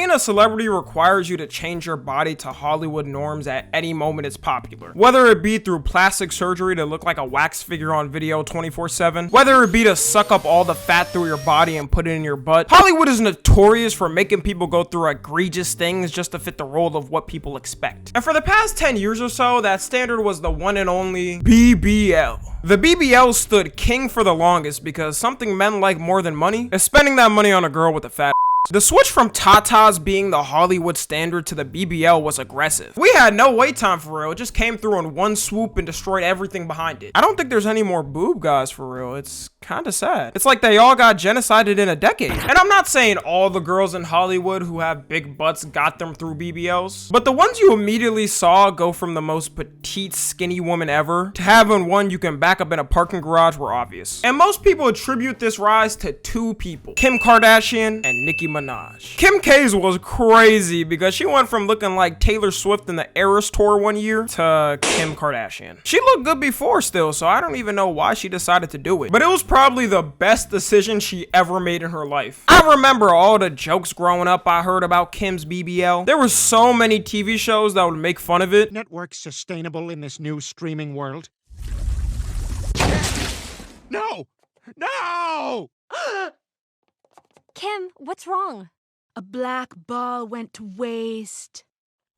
Being a celebrity requires you to change your body to Hollywood norms at any moment it's popular. Whether it be through plastic surgery to look like a wax figure on video 24/7, whether it be to suck up all the fat through your body and put it in your butt, Hollywood is notorious for making people go through egregious things just to fit the role of what people expect. And for the past 10 years or so, that standard was the one and only BBL. The BBL stood king for the longest because something men like more than money is spending that money on a girl with a fat. The switch from tatas being the Hollywood standard to the BBL was aggressive. We had no wait time for real, it just came through in one swoop and destroyed everything behind it. I don't think there's any more boob guys for real, it's kinda sad. It's like they all got genocided in a decade. And I'm not saying all the girls in Hollywood who have big butts got them through BBLs, but the ones you immediately saw go from the most petite, skinny woman ever to having one you can back up in a parking garage were obvious. And most people attribute this rise to two people, Kim Kardashian and Nicki Minaj. Kim K's was crazy because she went from looking like Taylor Swift in the Eras tour one year to Kim Kardashian. She looked good before still, so I don't even know why she decided to do it. But it was probably the best decision she ever made in her life. I remember all the jokes growing up I heard about Kim's BBL. There were so many TV shows that would make fun of it. Networks sustainable in this new streaming world? No! No! Kim, what's wrong? A black ball went to waste.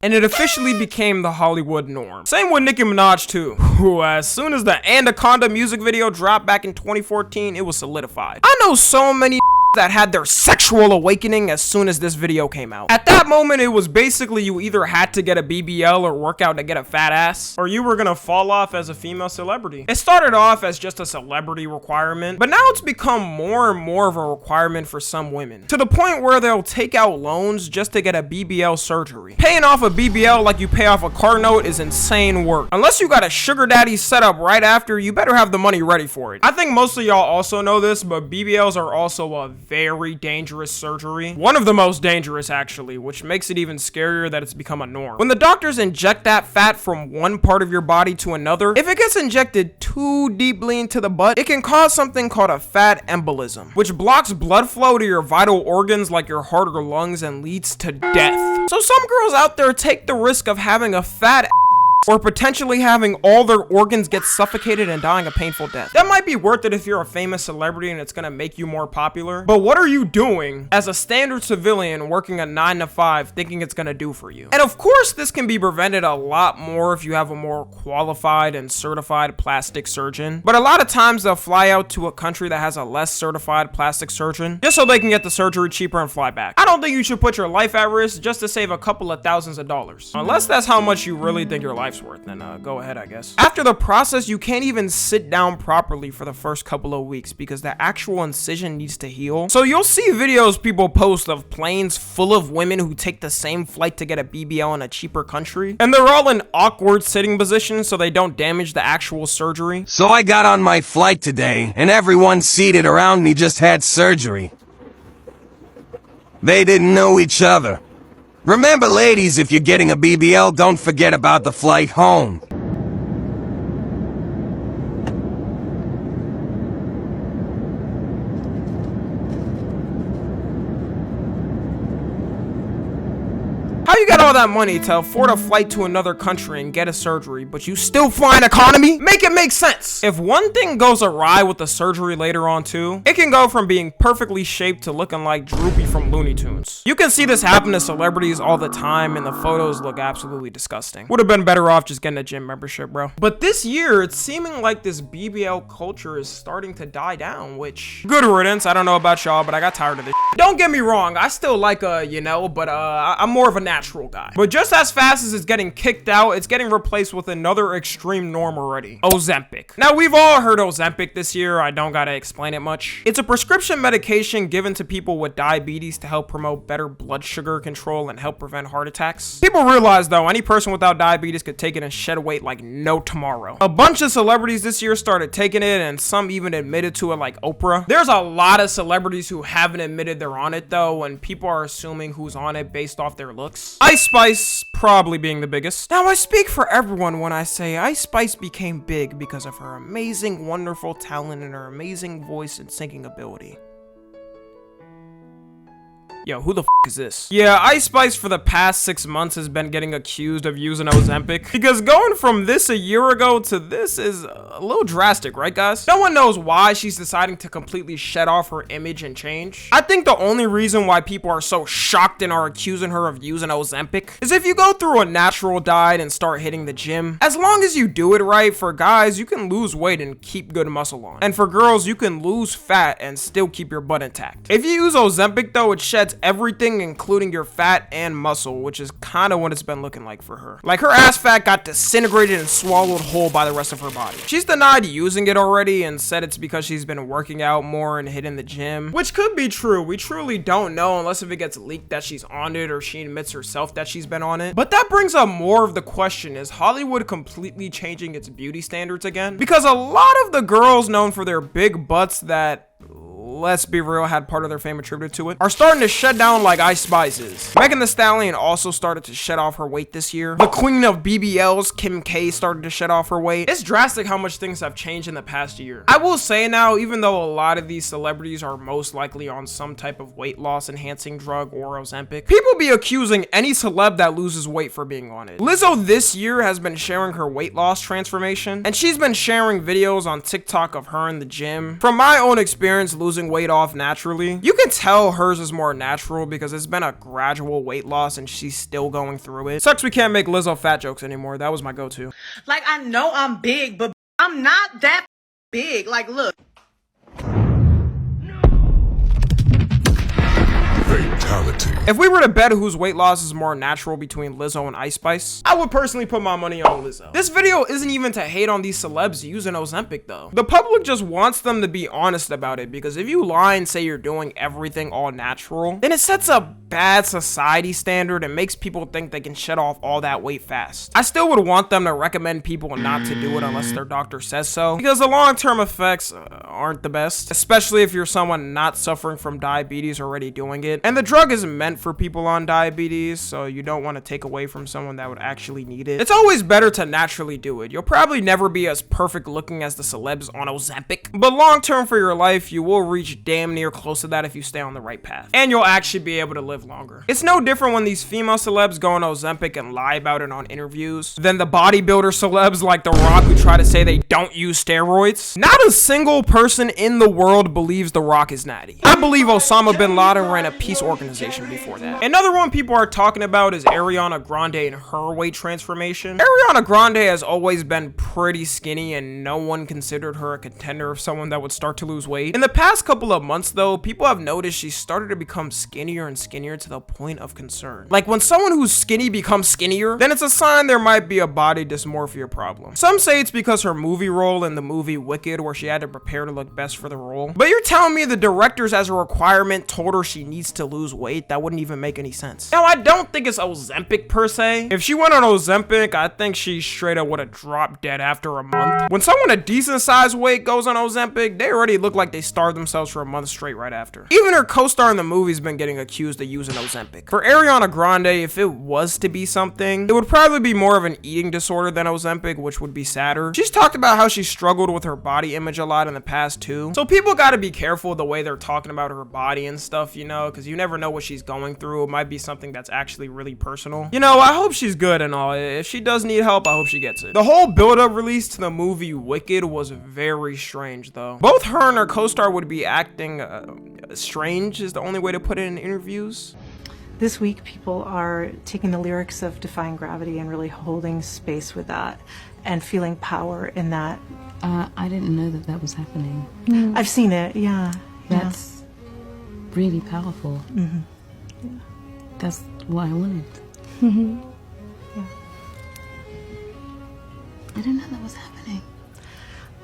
And it officially became the Hollywood norm. Same with Nicki Minaj too, who as soon as the Anaconda music video dropped back in 2014, it was solidified. I know so many that had their sexual awakening as soon as this video came out. At that moment, it was basically you either had to get a BBL or work out to get a fat ass, or you were gonna fall off as a female celebrity. It started off as just a celebrity requirement, but now it's become more and more of a requirement for some women, to the point where they'll take out loans just to get a BBL surgery. Paying off a BBL like you pay off a car note is insane work. Unless you got a sugar daddy set up right after, you better have the money ready for it. I think most of y'all also know this, but BBLs are also a very dangerous surgery. One of the most dangerous actually, which makes it even scarier that it's become a norm. When the doctors inject that fat from one part of your body to another, if it gets injected too deeply into the butt, it can cause something called a fat embolism, which blocks blood flow to your vital organs like your heart or lungs and leads to death. So some girls out there take the risk of having a fat or potentially having all their organs get suffocated and dying a painful death. That might be worth it if you're a famous celebrity and it's gonna make you more popular, but what are you doing as a standard civilian working a 9 to 5 thinking it's gonna do for you? And of course, this can be prevented a lot more if you have a more qualified and certified plastic surgeon, but a lot of times they'll fly out to a country that has a less certified plastic surgeon just so they can get the surgery cheaper and fly back. I don't think you should put your life at risk just to save a couple of thousands of dollars. Unless that's how much you really think your life's worth, then go ahead, I guess. After the process, you can't even sit down properly for the first couple of weeks because the actual incision needs to heal. So you'll see videos people post of planes full of women who take the same flight to get a BBL in a cheaper country, and they're all in awkward sitting positions so they don't damage the actual surgery. So I got on my flight today, and everyone seated around me just had surgery. They didn't know each other. Remember, ladies, if you're getting a BBL, don't forget about the flight home. How you got all that money to afford a flight to another country and get a surgery, but you still flying economy? Make it make sense. If one thing goes awry with the surgery later on too, it can go from being perfectly shaped to looking like Droopy from Looney Tunes. You can see this happen to celebrities all the time and the photos look absolutely disgusting. Would have been better off just getting a gym membership, bro. But this year, it's seeming like this BBL culture is starting to die down, which good riddance. I don't know about y'all, but I got tired of this. Don't get me wrong, I still like I'm more of a natural guy. But just as fast as it's getting kicked out, it's getting replaced with another extreme norm already, Ozempic. Now, we've all heard Ozempic this year. I don't gotta explain it much. It's a prescription medication given to people with diabetes to help promote better blood sugar control and help prevent heart attacks. People realize though, any person without diabetes could take it and shed weight like no tomorrow. A bunch of celebrities this year started taking it, and some even admitted to it, like Oprah. There's a lot of celebrities who haven't admitted they're on it though, and people are assuming who's on it based off their looks. Ice Spice probably being the biggest. Now, I speak for everyone when I say Ice Spice became big because of her amazing, wonderful talent and her amazing voice and singing ability. Yo, who the f is this? Yeah, Ice Spice for the past 6 months has been getting accused of using Ozempic. Because going from this a year ago to this is a little drastic, right guys? No one knows why she's deciding to completely shed off her image and change. I think the only reason why people are so shocked and are accusing her of using Ozempic is if you go through a natural diet and start hitting the gym, as long as you do it right, for guys, you can lose weight and keep good muscle on. And for girls, you can lose fat and still keep your butt intact. If you use Ozempic though, it sheds everything including your fat and muscle, which is kind of what it's been looking like for her. Like her ass fat got disintegrated and swallowed whole by the rest of her body. She's denied using it already and said it's because she's been working out more and hitting the gym, which could be true. We truly don't know unless if it gets leaked that she's on it or she admits herself that she's been on it. But that brings up more of the question, is Hollywood completely changing its beauty standards again? Because a lot of the girls known for their big butts that, let's be real, had part of their fame attributed to it, are starting to shed down like Ice Spice is. Megan Thee Stallion also started to shed off her weight this year. The queen of BBLs, Kim K, started to shed off her weight. It's drastic how much things have changed in the past year. I will say now, even though a lot of these celebrities are most likely on some type of weight loss enhancing drug or Ozempic, people be accusing any celeb that loses weight for being on it. Lizzo this year has been sharing her weight loss transformation, and she's been sharing videos on TikTok of her in the gym. From my own experience losing weight off naturally, you can tell hers is more natural because it's been a gradual weight loss and she's still going through it. Sucks we can't make Lizzo fat jokes anymore. That was my go-to. Like, I know I'm big, but I'm not that big. Like, look. Fatality. If we were to bet whose weight loss is more natural between Lizzo and Ice Spice, I would personally put my money on Lizzo. This video isn't even to hate on these celebs using Ozempic though. The public just wants them to be honest about it, because if you lie and say you're doing everything all natural, then it sets a bad society standard and makes people think they can shed off all that weight fast. I still would want them to recommend people not to do it unless their doctor says so, because the long-term effects aren't the best, especially if you're someone not suffering from diabetes already doing it. And the drug is meant for people on diabetes, so you don't want to take away from someone that would actually need it. It's always better to naturally do it. You'll probably never be as perfect looking as the celebs on Ozempic, but long term for your life, you will reach damn near close to that if you stay on the right path. And you'll actually be able to live longer. It's no different when these female celebs go on Ozempic and lie about it on interviews than the bodybuilder celebs like The Rock who try to say they don't use steroids. Not a single person in the world believes The Rock is natty. I believe Osama bin Laden ran a peace organization before that. Another one people are talking about is Ariana Grande and her weight transformation. Ariana Grande has always been pretty skinny and no one considered her a contender of someone that would start to lose weight. In the past couple of months though, people have noticed she started to become skinnier and skinnier to the point of concern. Like when someone who's skinny becomes skinnier, then it's a sign there might be a body dysmorphia problem. Some say it's because her movie role in the movie Wicked, where she had to prepare to look best for the role. But you're telling me the directors as a requirement told her she needs to lose weight? That wouldn't even make any sense. Now, I don't think it's Ozempic per se. If she went on Ozempic, I think she straight up would have dropped dead after a month. When someone a decent sized weight goes on Ozempic, they already look like they starved themselves for a month straight right after. Even her co-star in the movie's been getting accused of using Ozempic. For Ariana Grande, if it was to be something, it would probably be more of an eating disorder than Ozempic, which would be sadder. She's talked about how she struggled with her body image a lot in the past too. So people gotta be careful the way they're talking about her body and stuff, you know, because you never know what she's going through. It might be something that's actually really personal. You know, I hope she's good and all. If she does need help, I hope she gets it. The whole build-up release to the movie Wicked was very strange though. Both her and her co-star would be acting strange is the only way to put it in interviews. This week, people are taking the lyrics of Defying Gravity and really holding space with that and feeling power in that. I didn't know that that was happening. I've seen it, yeah. That's really powerful. Mm-hmm. Yeah. That's what I wanted. Mm-hmm. Yeah. I didn't know that was happening.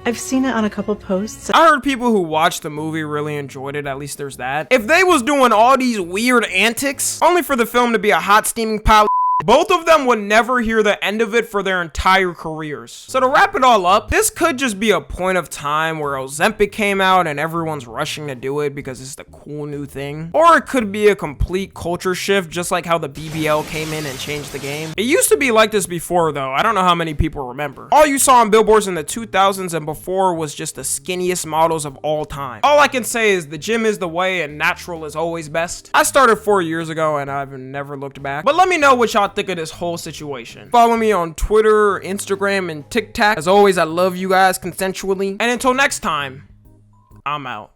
I've seen it on a couple posts. I heard people who watched the movie really enjoyed it, at least there's that. If they was doing all these weird antics, only for the film to be a hot steaming pile of Both of them would never hear the end of it for their entire careers. So to wrap it all up, this could just be a point of time where Ozempic came out and everyone's rushing to do it because it's the cool new thing. Or it could be a complete culture shift, just like how the BBL came in and changed the game. It used to be like this before though. I don't know how many people remember. All you saw on billboards in the 2000s and before was just the skinniest models of all time. All I can say is the gym is the way and natural is always best. I started 4 years ago and I've never looked back. But let me know what y'all think of this whole situation. Follow me on Twitter, Instagram, and TikTok. As always, I love you guys consensually. And until next time, I'm out.